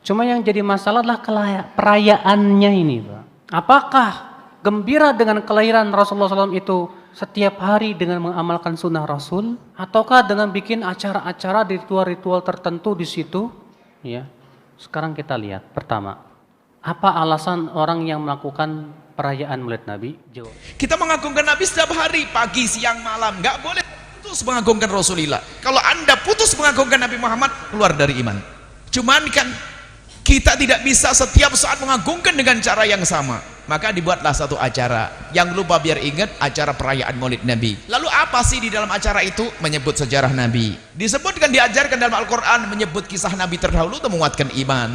Cuma yang jadi masalah adalah perayaannya ini, Pak. Apakah gembira dengan kelahiran Rasulullah SAW itu setiap hari dengan mengamalkan sunnah Rasul, ataukah dengan bikin acara-acara di ritual-ritual tertentu di situ? Ya, sekarang kita lihat. Pertama, apa alasan orang yang melakukan perayaan Maulid Nabi? Jawab. Kita mengagungkan Nabi setiap hari, pagi, siang, malam. Nggak boleh putus mengagungkan Rasulullah. Kalau Anda putus mengagungkan Nabi Muhammad, keluar dari iman. Cuman kan kita tidak bisa setiap saat mengagungkan dengan cara yang sama. Maka dibuatlah satu acara yang lupa biar ingat, acara perayaan Maulid Nabi. Lalu apa sih di dalam acara itu? Menyebut sejarah Nabi. Disebutkan, diajarkan dalam Al-Quran, menyebut kisah Nabi terdahulu untuk menguatkan iman.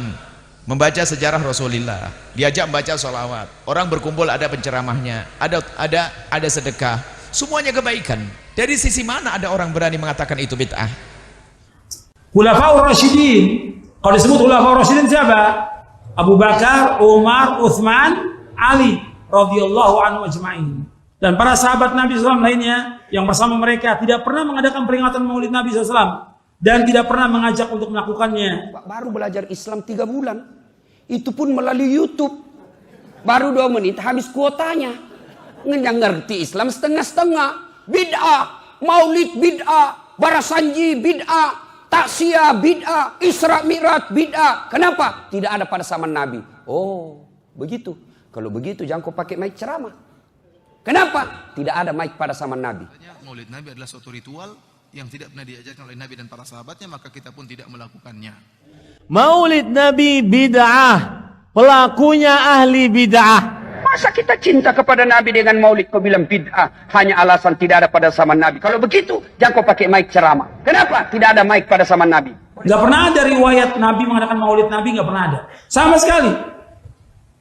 Membaca sejarah Rasulullah, diajak membaca sholawat, orang berkumpul, ada penceramahnya, ada sedekah, semuanya kebaikan. Dari sisi mana ada orang berani mengatakan itu bid'ah? Khulafaur Rasyidin. Kalau disebut Khulafaur Rasyidin siapa? Abu Bakar, Umar, Uthman, Ali radhiyallahu anhu ajma'in. Dan para sahabat Nabi SAW lainnya yang bersama mereka tidak pernah mengadakan peringatan Maulid Nabi SAW dan tidak pernah mengajak untuk melakukannya. Baru belajar Islam 3 bulan, itu pun melalui YouTube. Baru 2 menit habis kuotanya. Yang ngerti Islam setengah-setengah. Bid'ah, Maulid bid'ah, Barasanji bid'ah, Taksiyah bid'ah, Isra Mi'raj bid'ah. Kenapa? Tidak ada pada zaman Nabi. Oh, begitu. Kalau begitu jangan kau pakai mic ceramah. Kenapa? Tidak ada mic pada zaman Nabi. Maulid Nabi adalah suatu ritual yang tidak pernah diajarkan oleh Nabi dan para sahabatnya, maka kita pun tidak melakukannya. Maulid Nabi bid'ah, pelakunya ahli bid'ah. Masa kita cinta kepada Nabi dengan maulid kau bilang bid'ah hanya alasan tidak ada pada zaman Nabi? Kalau begitu jangan kau pakai mic ceramah. Kenapa? Tidak ada mic pada zaman Nabi. Gak pernah ada riwayat Nabi mengadakan maulid Nabi, gak pernah ada. Sama sekali.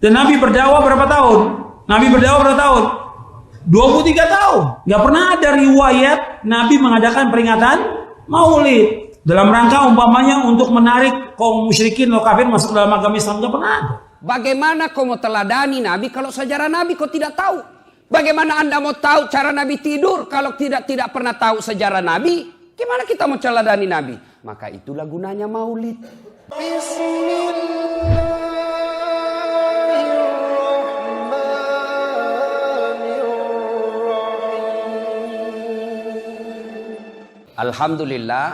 Dan Nabi berdakwah berapa tahun? Nabi berdakwah berapa tahun? 23 tahun. Gak pernah ada riwayat Nabi mengadakan peringatan maulid dalam rangka umpamanya untuk menarik kaum musyrikin atau kafir masuk dalam agama Islam. Gak pernah ada. Bagaimana kau mau teladani Nabi kalau sejarah Nabi kau tidak tahu? Bagaimana Anda mau tahu cara Nabi tidur kalau tidak pernah tahu sejarah Nabi? Gimana kita mau teladani Nabi? Maka itulah gunanya maulid. Alhamdulillah,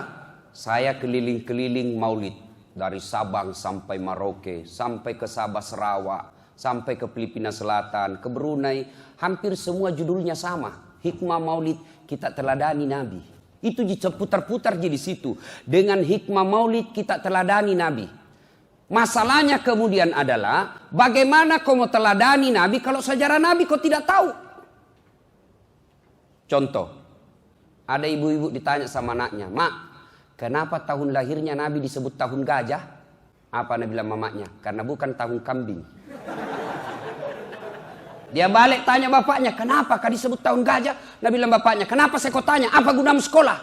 saya keliling-keliling maulid. Dari Sabang sampai Merauke, sampai ke Sabah Sarawak, sampai ke Filipina Selatan, ke Brunei. Hampir semua judulnya sama. Hikmah maulid, kita teladani Nabi. Itu putar-putar di situ. Dengan hikmah maulid kita teladani Nabi. Masalahnya kemudian adalah, bagaimana kau mau teladani Nabi kalau sejarah Nabi kau tidak tahu? Contoh, ada ibu-ibu ditanya sama anaknya, "Mak, kenapa tahun lahirnya Nabi disebut tahun gajah?" Apa Nabi bilang mamanya? Karena bukan tahun kambing. Dia balik tanya bapaknya, "Kenapa kau disebut tahun gajah?" Nabi bilang bapaknya, "Kenapa saya kau tanya? Apa gunamu sekolah?"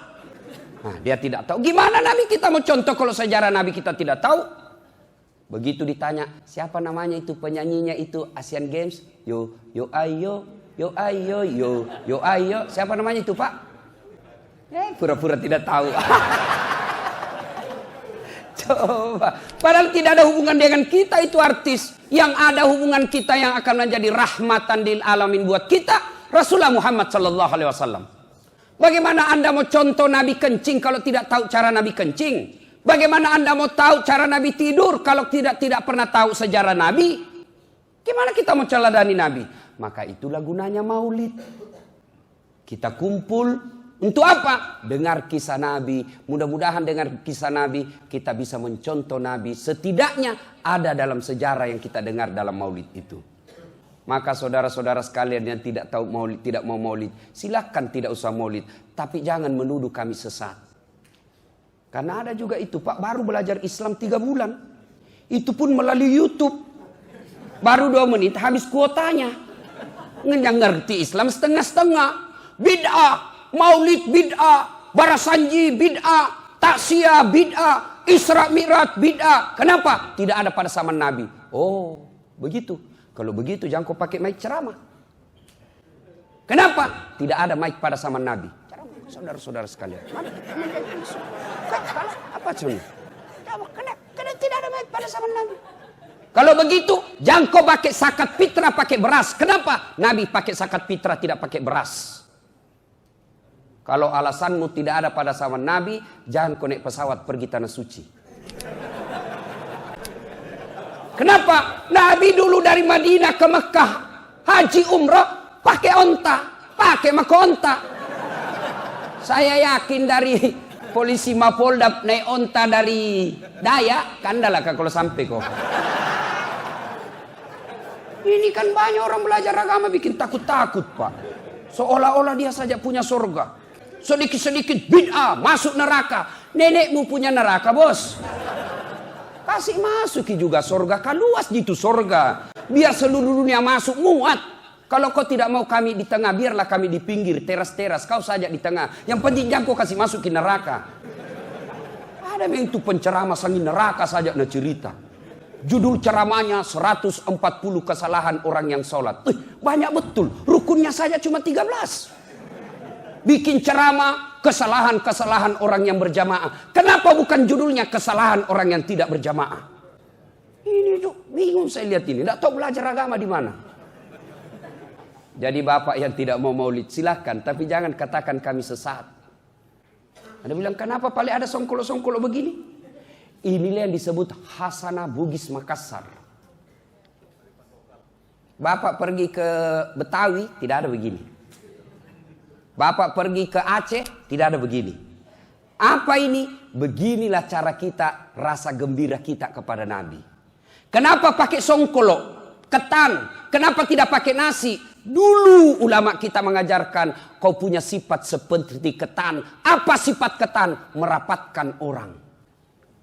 Nah, dia tidak tahu. Gimana Nabi kita mau contoh kalau sejarah Nabi kita tidak tahu? Begitu ditanya, "Siapa namanya itu penyanyinya itu Asian Games?" Yo ayo, yo ayo, yo ayo. Siapa namanya itu, Pak? Pura-pura tidak tahu. Coba. Padahal tidak ada hubungan dengan kita itu artis. Yang ada hubungan kita yang akan menjadi rahmatan lil alamin buat kita, Rasulullah Muhammad sallallahu alaihi wasallam. Bagaimana Anda mau contoh Nabi kencing kalau tidak tahu cara Nabi kencing? Bagaimana Anda mau tahu cara Nabi tidur kalau tidak pernah tahu sejarah Nabi? Gimana kita mau teladani Nabi? Maka itulah gunanya maulid. Kita kumpul untuk apa? Dengar kisah Nabi. Mudah-mudahan dengan kisah Nabi kita bisa mencontoh Nabi. Setidaknya ada dalam sejarah yang kita dengar dalam maulid itu. Maka saudara-saudara sekalian yang tidak tahu maulid, tidak mau maulid, silakan tidak usah maulid. Tapi jangan menuduh kami sesat. Karena ada juga itu, Pak, baru belajar Islam 3 bulan. Itu pun melalui YouTube. Baru 2 menit habis kuotanya. Yang ngerti Islam setengah-setengah. Bid'ah, Maulid bid'ah, Barasanji bid'ah, Taksiyah bid'ah, Isra Mi'raj bid'ah. Kenapa? Tidak ada pada zaman Nabi. Oh, begitu. Kalau begitu jangan kau pakai mic ceramah. Kenapa? Tidak ada mic pada zaman Nabi. Saudara-saudara sekalian. Apa cuman? Karena tidak ada ada baik pada zaman Nabi. Kalau begitu, jangan kau pakai zakat fitrah pakai beras. Kenapa? Nabi pakai zakat fitrah tidak pakai beras. Kalau alasanmu tidak ada pada zaman Nabi, jangan kau naik pesawat pergi tanah suci. Kenapa? Nabi dulu dari Madinah ke Mekah, haji umrah, pakai onta, pakai mahkota. Saya yakin dari polisi Mapolda naik onta dari Dayak, kandalah kalau sampai kok. Ini kan banyak orang belajar agama bikin takut-takut, Pak. Seolah-olah dia saja punya surga. Sedikit-sedikit bid'ah, masuk neraka. Nenekmu punya neraka, bos. Kasih masuk juga surga, kan luas gitu surga. Biar seluruh dunia masuk, muat. Kalau kau tidak mau kami di tengah, biarlah kami di pinggir, teras-teras. Kau saja di tengah. Yang penting jangan kau kasih masuk ke neraka. Ada yang itu penceramah sangi neraka saja na cerita. Judul ceramahnya 140 kesalahan orang yang sholat. Banyak betul. Rukunnya saja cuma 13. Bikin ceramah kesalahan-kesalahan orang yang berjamaah. Kenapa bukan judulnya kesalahan orang yang tidak berjamaah? Ini tuh bingung saya lihat ini. Tidak tahu belajar agama di mana. Jadi bapak yang tidak mau maulid silahkan. Tapi jangan katakan kami sesat. Ada bilang kenapa paling ada songkolo-songkolo begini? Inilah yang disebut Hasanah Bugis Makassar. Bapak pergi ke Betawi, tidak ada begini. Bapak pergi ke Aceh, tidak ada begini. Apa ini? Beginilah cara kita, rasa gembira kita kepada Nabi. Kenapa pakai songkolo, ketan? Kenapa tidak pakai nasi? Dulu ulama kita mengajarkan, kau punya sifat seperti ketan. Apa sifat ketan? Merapatkan orang.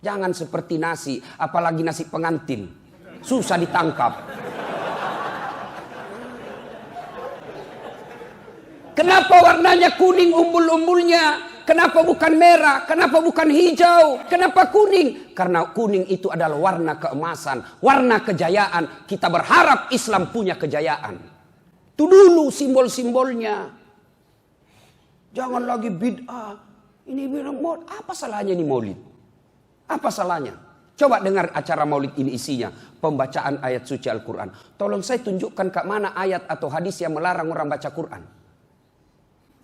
Jangan seperti nasi, apalagi nasi pengantin. Susah ditangkap. Kenapa warnanya kuning umbul-umbulnya? Kenapa bukan merah? Kenapa bukan hijau? Kenapa kuning? Karena kuning itu adalah warna keemasan, warna kejayaan. Kita berharap Islam punya kejayaan. Itu dulu simbol-simbolnya. Jangan lagi bid'ah. Ini bilang maulid. Apa salahnya ini maulid? Apa salahnya? Coba dengar acara maulid ini isinya. Pembacaan ayat suci Al-Quran. Tolong saya tunjukkan ke mana ayat atau hadis yang melarang orang baca Quran.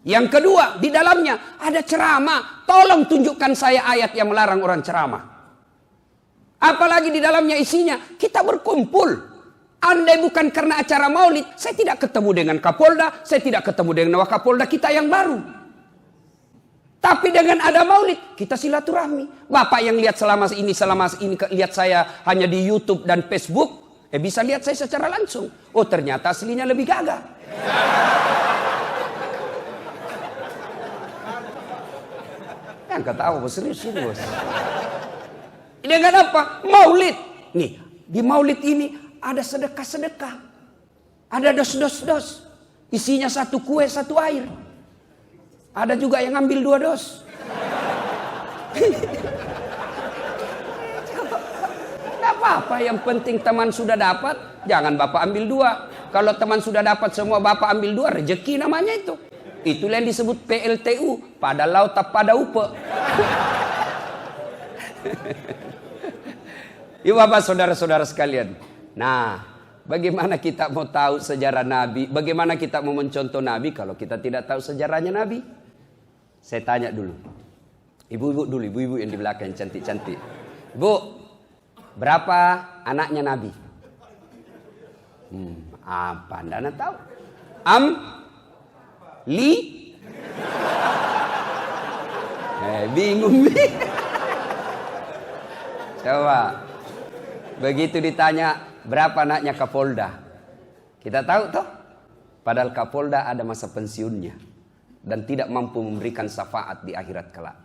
Yang kedua, di dalamnya ada ceramah. Tolong tunjukkan saya ayat yang melarang orang ceramah. Apalagi di dalamnya isinya, kita berkumpul. Andai bukan karena acara maulid, saya tidak ketemu dengan Kapolda, saya tidak ketemu dengan Wakapolda kita yang baru. Tapi dengan ada maulid, kita silaturahmi. Bapak yang lihat selama ini lihat saya hanya di YouTube dan Facebook, bisa lihat saya secara langsung. Oh ternyata aslinya lebih gagah. Yang ketawa bos, serius bos. Dengan apa? Maulid. Nih, di maulid ini ada sedekah-sedekah. Ada dos-dos-dos. Isinya 1 kue, 1 air. Ada juga yang ngambil 2 dos. Tidak apa-apa, yang penting teman sudah dapat, jangan bapak ambil 2. Kalau teman sudah dapat semua bapak ambil 2, rezeki namanya itu. Itulah yang disebut PLTU, pada laut tak pada upe. Yuk bapak saudara-saudara sekalian. Nah, bagaimana kita mau tahu sejarah Nabi? Bagaimana kita mau mencontoh Nabi kalau kita tidak tahu sejarahnya Nabi? Saya tanya dulu. Ibu-ibu dulu, ibu-ibu yang di belakang yang cantik-cantik. Bu, berapa anaknya Nabi? Apa Anda tahu? Bingung nih. Coba. Begitu ditanya berapa anaknya Kapolda. Kita tahu toh? Padahal Kapolda ada masa pensiunnya. Dan tidak mampu memberikan syafaat di akhirat kelak.